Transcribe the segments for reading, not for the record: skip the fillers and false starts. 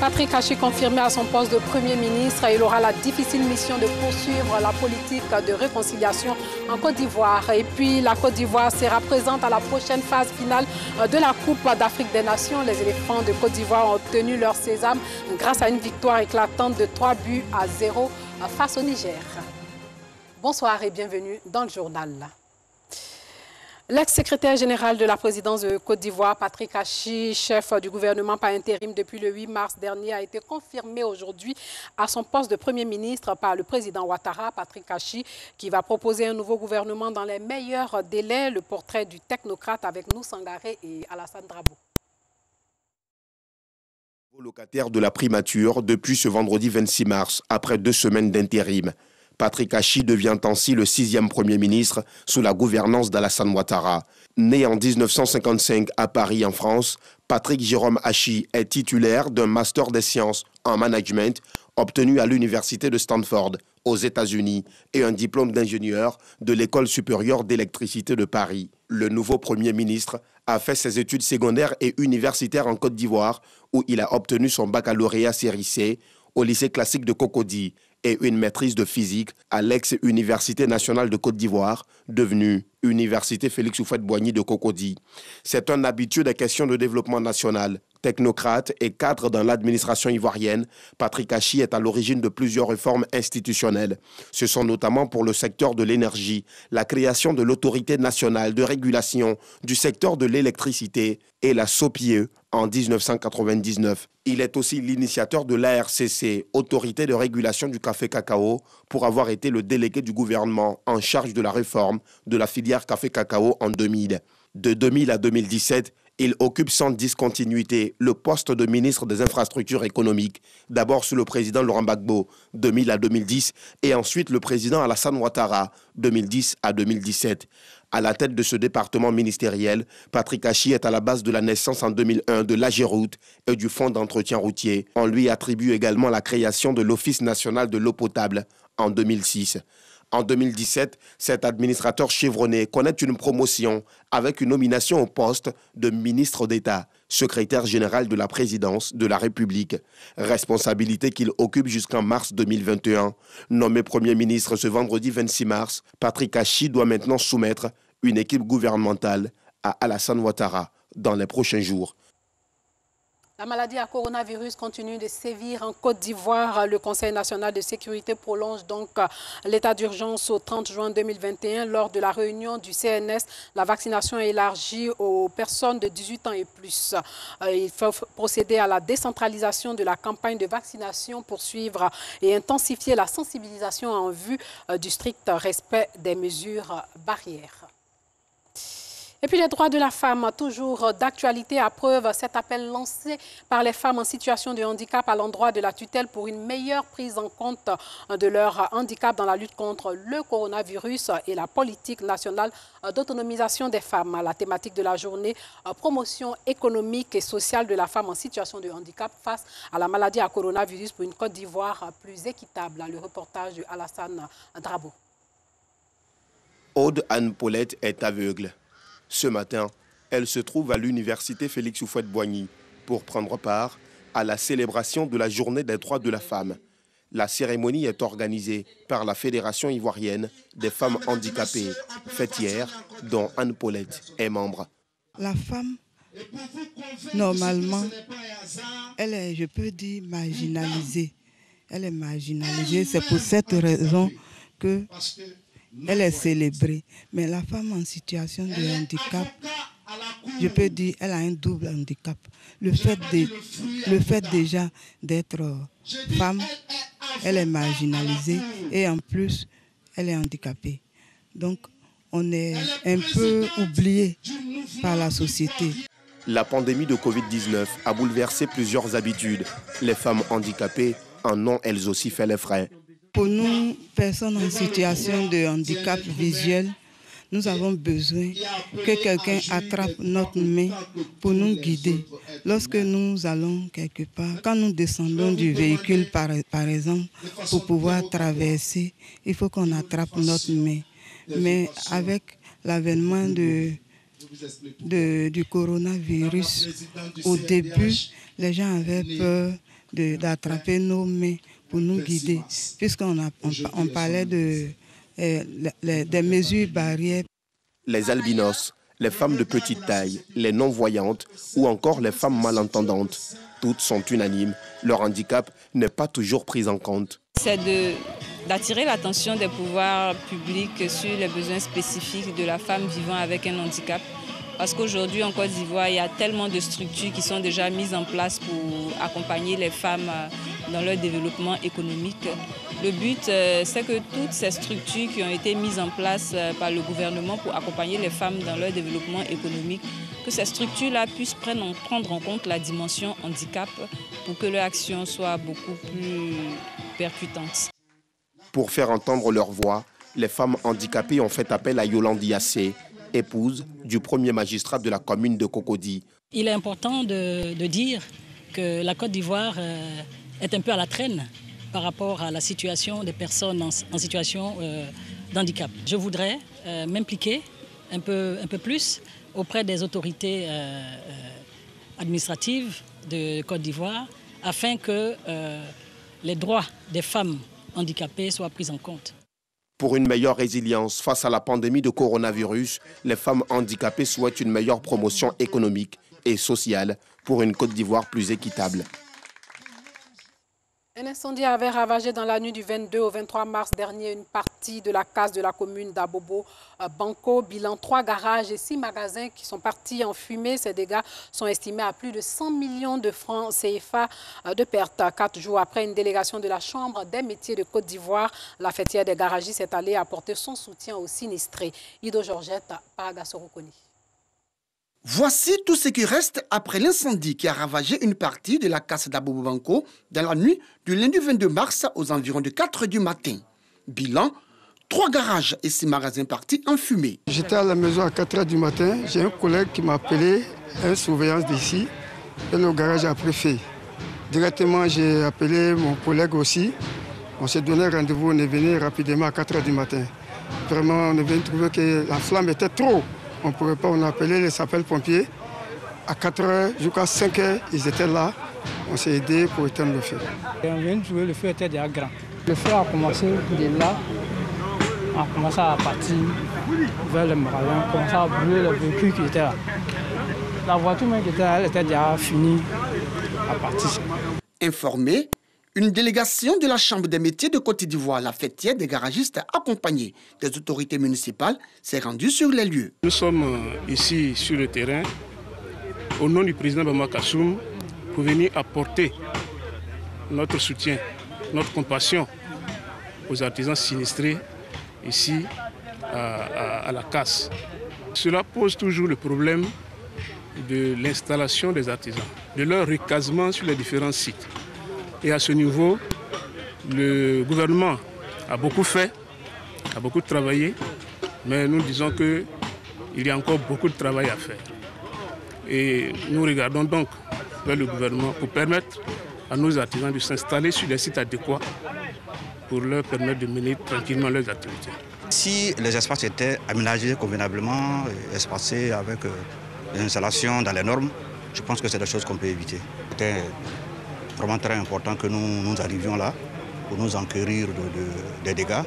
Patrick Kachis confirmé à son poste de Premier ministre. Il aura la difficile mission de poursuivre la politique de réconciliation en Côte d'Ivoire. Et puis la Côte d'Ivoire sera présente à la prochaine phase finale de la Coupe d'Afrique des Nations. Les éléphants de Côte d'Ivoire ont obtenu leur sésame grâce à une victoire éclatante de 3-0 face au Niger. Bonsoir et bienvenue dans le journal. L'ex-secrétaire général de la présidence de Côte d'Ivoire, Patrick Kachis, chef du gouvernement par intérim depuis le 8 mars dernier, a été confirmé aujourd'hui à son poste de Premier ministre par le président Ouattara. Patrick Kachis, qui va proposer un nouveau gouvernement dans les meilleurs délais. Le portrait du technocrate avec nous, Sangaré et Alassane Drabo. Locataire de la primature depuis ce vendredi 26 mars, après 2 semaines d'intérim. Patrick Kachis devient ainsi le 6e Premier ministre sous la gouvernance d'Alassane Ouattara. Né en 1955 à Paris, en France, Patrick Jérôme Kachis est titulaire d'un master des sciences en management obtenu à l'université de Stanford, aux États-Unis, et un diplôme d'ingénieur de l'École supérieure d'électricité de Paris. Le nouveau Premier ministre a fait ses études secondaires et universitaires en Côte d'Ivoire, où il a obtenu son baccalauréat série C au lycée classique de Cocody et une maîtrise de physique à l'ex-Université nationale de Côte d'Ivoire, devenue Université Félix Houphouët-Boigny de Cocody. C'est un habitué des questions de développement national. Technocrate et cadre dans l'administration ivoirienne, Patrick Kachis est à l'origine de plusieurs réformes institutionnelles. Ce sont notamment pour le secteur de l'énergie, la création de l'autorité nationale de régulation du secteur de l'électricité et la SOPIE en 1999. Il est aussi l'initiateur de l'ARCC, Autorité de régulation du café-cacao, pour avoir été le délégué du gouvernement en charge de la réforme de la filière café-cacao en 2000. De 2000 à 2017, il occupe sans discontinuité le poste de ministre des Infrastructures économiques, d'abord sous le président Laurent Gbagbo, 2000 à 2010, et ensuite le président Alassane Ouattara, 2010 à 2017. À la tête de ce département ministériel, Patrick Kachis est à la base de la naissance en 2001 de l'AGEROUTE et du Fonds d'entretien routier. On lui attribue également la création de l'Office national de l'eau potable en 2006. En 2017, cet administrateur chevronné connaît une promotion avec une nomination au poste de ministre d'État, secrétaire général de la présidence de la République, responsabilité qu'il occupe jusqu'en mars 2021. Nommé Premier ministre ce vendredi 26 mars, Patrick Kachis doit maintenant soumettre une équipe gouvernementale à Alassane Ouattara dans les prochains jours. La maladie à coronavirus continue de sévir en Côte d'Ivoire. Le Conseil national de sécurité prolonge donc l'état d'urgence au 30 juin 2021. Lors de la réunion du CNS, la vaccination est élargie aux personnes de 18 ans et plus. Il faut procéder à la décentralisation de la campagne de vaccination, poursuivre et intensifier la sensibilisation en vue du strict respect des mesures barrières. Et puis les droits de la femme, toujours d'actualité à preuve, cet appel lancé par les femmes en situation de handicap à l'endroit de la tutelle pour une meilleure prise en compte de leur handicap dans la lutte contre le coronavirus et la politique nationale d'autonomisation des femmes. La thématique de la journée, promotion économique et sociale de la femme en situation de handicap face à la maladie à coronavirus pour une Côte d'Ivoire plus équitable. Le reportage de Alassane Drabo. Aude Anne Paulette est aveugle. Ce matin, elle se trouve à l'université Félix Houphouët-Boigny pour prendre part à la célébration de la journée des droits de la femme. La cérémonie est organisée par la Fédération ivoirienne des femmes handicapées, faite hier, dont Anne Paulette est membre. La femme, normalement, elle est, je peux dire, marginalisée. Elle est marginalisée, c'est pour cette raison que elle est célébrée. Mais la femme en situation de handicap, je peux dire, elle a un double handicap. Le fait déjà d'être femme, elle est marginalisée et en plus, elle est handicapée. Donc, on est un peu oublié par la société. La pandémie de Covid-19 a bouleversé plusieurs habitudes. Les femmes handicapées en ont elles aussi fait les frais. Pour nous, personnes en situation de handicap visuel, nous avons besoin que quelqu'un attrape notre main pour nous guider. Lorsque nous allons quelque part, quand nous descendons du véhicule par exemple, pour pouvoir traverser, il faut qu'on attrape notre main. Mais avec l'avènement du coronavirus, au début, les gens avaient peur d'attraper nos mains pour nous guider, puisqu'on parlait des mesures barrières. Les albinos, les femmes de petite taille, les non-voyantes ou encore les femmes malentendantes, toutes sont unanimes. Leur handicap n'est pas toujours pris en compte. C'est d'attirer l'attention des pouvoirs publics sur les besoins spécifiques de la femme vivant avec un handicap. Parce qu'aujourd'hui en Côte d'Ivoire, il y a tellement de structures qui sont déjà mises en place pour accompagner les femmes dans leur développement économique. Le but, c'est que toutes ces structures qui ont été mises en place par le gouvernement pour accompagner les femmes dans leur développement économique, que ces structures-là puissent prendre en compte la dimension handicap pour que leur action soit beaucoup plus percutante. Pour faire entendre leur voix, les femmes handicapées ont fait appel à Yolande Yassé, épouse du premier magistrat de la commune de Cocody. Il est important de dire que la Côte d'Ivoire est un peu à la traîne par rapport à la situation des personnes en situation d'handicap. Je voudrais m'impliquer un peu plus auprès des autorités administratives de Côte d'Ivoire afin que les droits des femmes handicapées soient pris en compte. Pour une meilleure résilience face à la pandémie de coronavirus, les femmes handicapées souhaitent une meilleure promotion économique et sociale pour une Côte d'Ivoire plus équitable. Un incendie avait ravagé dans la nuit du 22 au 23 mars dernier une partie de la case de la commune d'Abobo Banco. Bilan 3 garages et 6 magasins qui sont partis en fumée. Ces dégâts sont estimés à plus de 100 millions de francs CFA de pertes. 4 jours après, une délégation de la Chambre des métiers de Côte d'Ivoire, la fêtière des garagistes, est allée apporter son soutien aux sinistrés. Ido Georgette, Paragassorokoni. Voici tout ce qui reste après l'incendie qui a ravagé une partie de la casse d'Abobo Banco dans la nuit du lundi 22 mars aux environs de 4 h du matin. Bilan, 3 garages et 6 magasins partis en fumée. J'étais à la maison à 4 h du matin. J'ai un collègue qui m'a appelé, une surveillance d'ici, et le garage a pris feu. Directement, j'ai appelé mon collègue aussi. On s'est donné rendez-vous, on est venu rapidement à 4 h du matin. Vraiment, on est venu trouver que la flamme était trop. On ne pouvait pas, on a appelé les sapeurs-pompiers. À 4 h jusqu'à 5 h, ils étaient là. On s'est aidé pour éteindre le feu. Et on vient de trouver le feu était déjà grand. Le feu a commencé de là. On a commencé à partir vers le magasin. On a commencé à brûler le véhicule qui était là. La voiture même qui était là, elle était déjà finie à partir. Informé, une délégation de la Chambre des métiers de Côte d'Ivoire, la fêtière des garagistes, accompagnée des autorités municipales, s'est rendue sur les lieux. Nous sommes ici sur le terrain, au nom du président Bama Kassoum, pour venir apporter notre soutien, notre compassion aux artisans sinistrés ici à la casse. Cela pose toujours le problème de l'installation des artisans, de leur recasement sur les différents sites. Et à ce niveau, le gouvernement a beaucoup fait, a beaucoup travaillé, mais nous disons qu'il y a encore beaucoup de travail à faire. Et nous regardons donc vers le gouvernement pour permettre à nos artisans de s'installer sur des sites adéquats pour leur permettre de mener tranquillement leurs activités. Si les espaces étaient aménagés convenablement, espacés avec des installations dans les normes, je pense que c'est des choses qu'on peut éviter. C'était vraiment très important que nous arrivions là pour nous enquérir des dégâts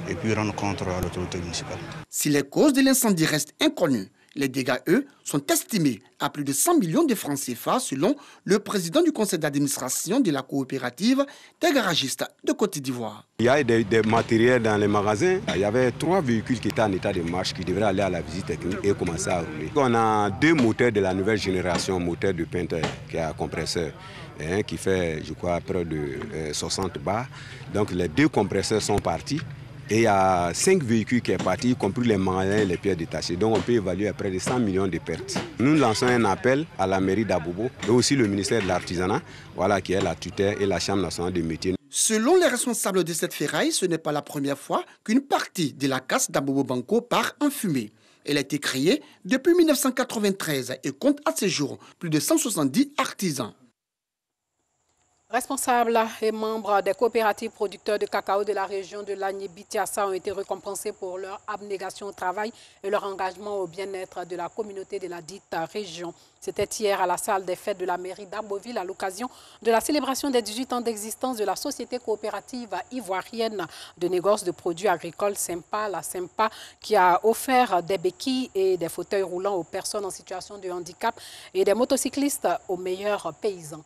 et puis rendre compte à l'autorité municipale. Si les causes de l'incendie restent inconnues, les dégâts, eux, sont estimés à plus de 100 millions de francs CFA selon le président du conseil d'administration de la coopérative des garagistes de Côte d'Ivoire. Il y a des matériels dans les magasins. Il y avait 3 véhicules qui étaient en état de marche qui devraient aller à la visite technique et commencer à rouler. On a 2 moteurs de la nouvelle génération, moteur de Penta qui a un compresseur qui fait, je crois, près de 60 bars. Donc les 2 compresseurs sont partis. Et il y a 5 véhicules qui sont partis, y compris les magasins et les pièces détachées. Donc on peut évaluer à près de 100 millions de pertes. Nous lançons un appel à la mairie d'Abobo et aussi le ministère de l'Artisanat, voilà, qui est la tutelle, et la Chambre nationale des métiers. Selon les responsables de cette ferraille, ce n'est pas la première fois qu'une partie de la casse d'Abobo Banco part en fumée. Elle a été créée depuis 1993 et compte à ce jour plus de 170 artisans. Responsables et membres des coopératives producteurs de cacao de la région de l'Agné-Bichiassa ont été récompensés pour leur abnégation au travail et leur engagement au bien-être de la communauté de la dite région. C'était hier à la salle des fêtes de la mairie d'Arboville à l'occasion de la célébration des 18 ans d'existence de la société coopérative ivoirienne de négoce de produits agricoles SIMPA, la SIMPA, qui a offert des béquilles et des fauteuils roulants aux personnes en situation de handicap et des motocyclistes aux meilleurs paysans.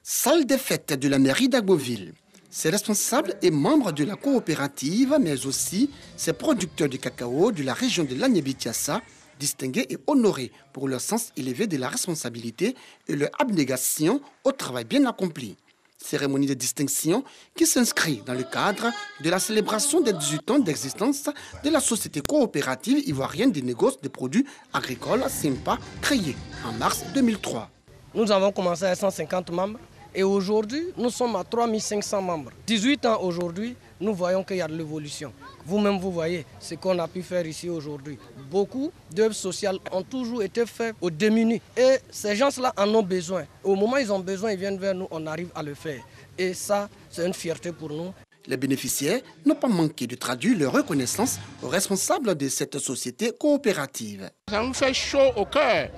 Salle des fêtes de la mairie d'Arboville. Ses responsables et membres de la coopérative, mais aussi ses producteurs de cacao de la région de l'Agné-Bichiassa, distingués et honorés pour leur sens élevé de la responsabilité et leur abnégation au travail bien accompli. Cérémonie de distinction qui s'inscrit dans le cadre de la célébration des 18 ans d'existence de la société coopérative ivoirienne de négoce de produits agricoles SIMPA, créée en mars 2003. Nous avons commencé à 150 membres et aujourd'hui, nous sommes à 3500 membres. 18 ans aujourd'hui, nous voyons qu'il y a de l'évolution. Vous-même, vous voyez ce qu'on a pu faire ici aujourd'hui. Beaucoup d'œuvres sociales ont toujours été faites aux démunis. Et ces gens-là en ont besoin. Au moment où ils ont besoin, ils viennent vers nous, on arrive à le faire. Et ça, c'est une fierté pour nous. Les bénéficiaires n'ont pas manqué de traduire leur reconnaissance aux responsables de cette société coopérative. Ça me fait chaud au cœur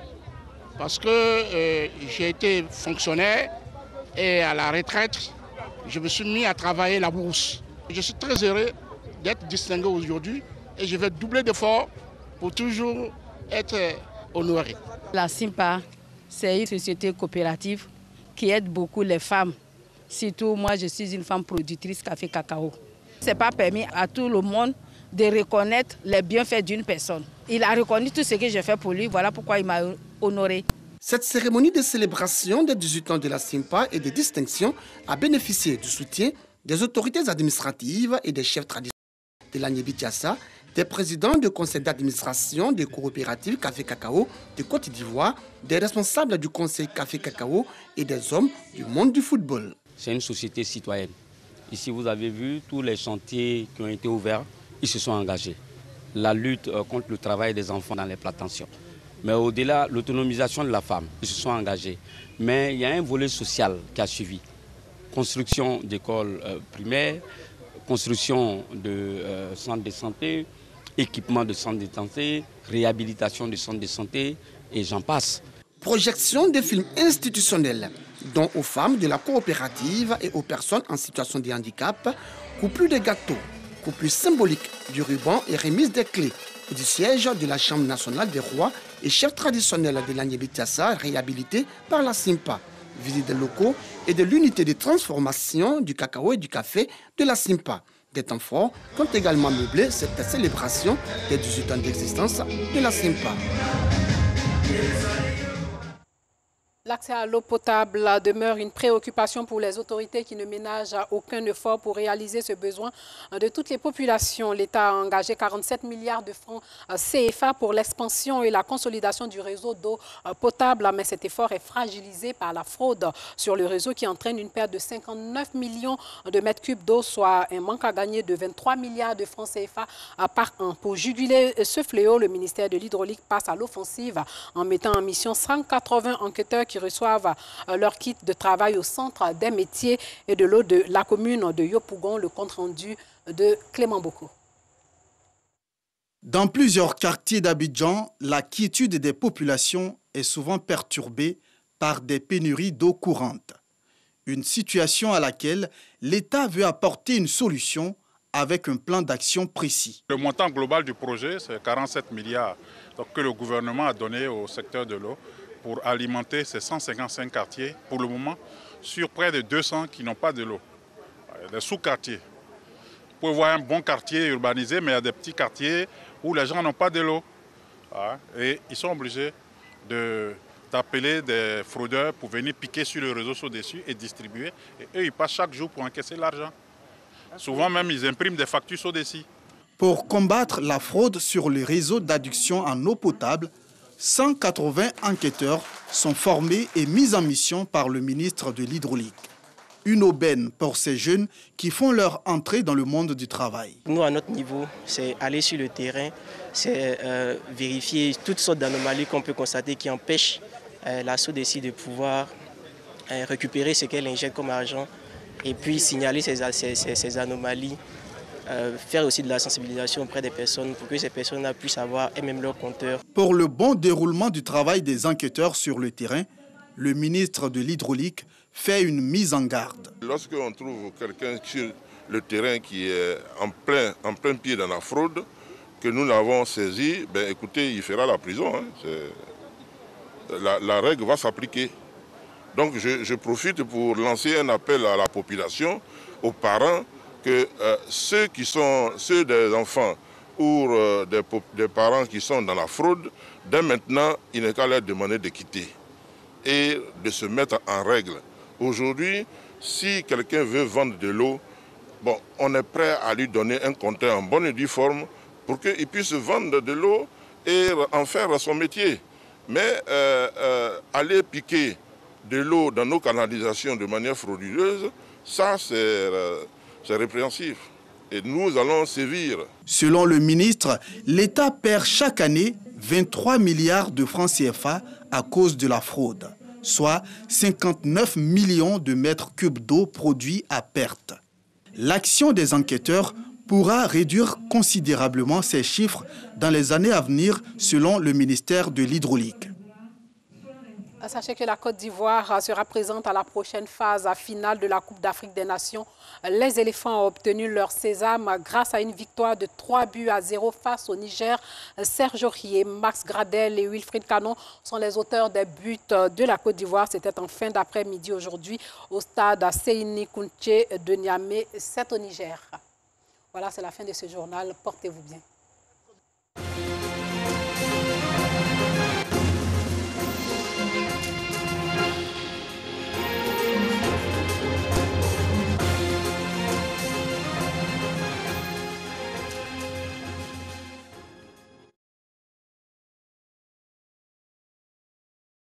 parce que j'ai été fonctionnaire et à la retraite, je me suis mis à travailler la bourse. Je suis très heureux d'être distingué aujourd'hui et je vais doubler d'efforts pour toujours être honoré. La SIMPA, c'est une société coopérative qui aide beaucoup les femmes. Surtout moi, je suis une femme productrice café cacao. Ce n'est pas permis à tout le monde de reconnaître les bienfaits d'une personne. Il a reconnu tout ce que j'ai fait pour lui, voilà pourquoi il m'a honoré. Cette cérémonie de célébration des 18 ans de la SIMPA et de distinction a bénéficié du soutien des autorités administratives et des chefs traditionnels de l'Agné-Bichiassa, des présidents de conseil d'administration des coopératives Café Cacao de Côte d'Ivoire, des responsables du conseil Café Cacao et des hommes du monde du football. C'est une société citoyenne. Ici, vous avez vu tous les chantiers qui ont été ouverts, ils se sont engagés. La lutte contre le travail des enfants dans les plantations. Mais au-delà, l'autonomisation de la femme, ils se sont engagés. Mais il y a un volet social qui a suivi. Construction d'écoles primaires, construction de centres de santé, équipement de centres de santé, réhabilitation de centres de santé et j'en passe. Projection des films institutionnels, dont aux femmes de la coopérative et aux personnes en situation de handicap, coupure de gâteaux, coupure symbolique du ruban et remise des clés du siège de la Chambre nationale des rois et chefs traditionnels de l'Agné-Bichiassa réhabilités par la SIMPA. Visite des locaux et de l'unité de transformation du cacao et du café de la SIMPA. Des temps forts qui ont également meublé cette célébration des 18 ans d'existence de la SIMPA. L'accès à l'eau potable demeure une préoccupation pour les autorités qui ne ménagent aucun effort pour réaliser ce besoin de toutes les populations. L'État a engagé 47 milliards de francs CFA pour l'expansion et la consolidation du réseau d'eau potable, mais cet effort est fragilisé par la fraude sur le réseau qui entraîne une perte de 59 millions de mètres cubes d'eau, soit un manque à gagner de 23 milliards de francs CFA par an. Pour juguler ce fléau, le ministère de l'Hydraulique passe à l'offensive en mettant en mission 180 enquêteurs qui reçoivent leur kit de travail au centre des métiers et de l'eau de la commune de Yopougon. Le compte rendu de Clément Boko. Dans plusieurs quartiers d'Abidjan, la quiétude des populations est souvent perturbée par des pénuries d'eau courante. Une situation à laquelle l'État veut apporter une solution avec un plan d'action précis. Le montant global du projet, c'est 47 milliards que le gouvernement a donné au secteur de l'eau pour alimenter ces 155 quartiers, pour le moment, sur près de 200 qui n'ont pas de l'eau. Des sous-quartiers. Vous pouvez voir un bon quartier urbanisé, mais il y a des petits quartiers où les gens n'ont pas de l'eau. Et ils sont obligés d'appeler des fraudeurs pour venir piquer sur le réseau sur-dessus et distribuer. Et eux, ils passent chaque jour pour encaisser l'argent. Souvent même, ils impriment des factures sur-dessus. Pour combattre la fraude sur les réseaux d'adduction en eau potable, 180 enquêteurs sont formés et mis en mission par le ministre de l'Hydraulique. Une aubaine pour ces jeunes qui font leur entrée dans le monde du travail. Nous, à notre niveau, c'est aller sur le terrain, c'est vérifier toutes sortes d'anomalies qu'on peut constater qui empêchent l'ASSO décide de pouvoir récupérer ce qu'elle injecte comme argent et puis signaler ces anomalies, faire aussi de la sensibilisation auprès des personnes pour que ces personnes puissent avoir elles-mêmes leur compteur. Pour le bon déroulement du travail des enquêteurs sur le terrain, le ministre de l'Hydraulique fait une mise en garde. Lorsqu'on trouve quelqu'un sur le terrain qui est en plein pied dans la fraude, que nous l'avons saisi, ben écoutez, il fera la prison. La règle va s'appliquer. Donc je profite pour lancer un appel à la population, aux parents, que ceux des enfants ou des parents qui sont dans la fraude, dès maintenant, il n'est qu'à leur demander de quitter et de se mettre en règle. Aujourd'hui, si quelqu'un veut vendre de l'eau, bon, on est prêt à lui donner un compteur en bonne et due forme pour qu'il puisse vendre de l'eau et en faire son métier. Mais aller piquer de l'eau dans nos canalisations de manière frauduleuse, ça c'est répréhensible. Et nous allons sévir. Selon le ministre, l'État perd chaque année 23 milliards de francs CFA à cause de la fraude, soit 59 millions de mètres cubes d'eau produits à perte. L'action des enquêteurs pourra réduire considérablement ces chiffres dans les années à venir, selon le ministère de l'Hydraulique. Sachez que la Côte d'Ivoire sera présente à la prochaine phase finale de la Coupe d'Afrique des Nations. Les éléphants ont obtenu leur sésame grâce à une victoire de 3-0 face au Niger. Serge Aurier, Max Gradel et Wilfried Canon sont les auteurs des buts de la Côte d'Ivoire. C'était en fin d'après-midi aujourd'hui au stade Seyni Kounché de Niamey, c'est au Niger. Voilà, c'est la fin de ce journal. Portez-vous bien.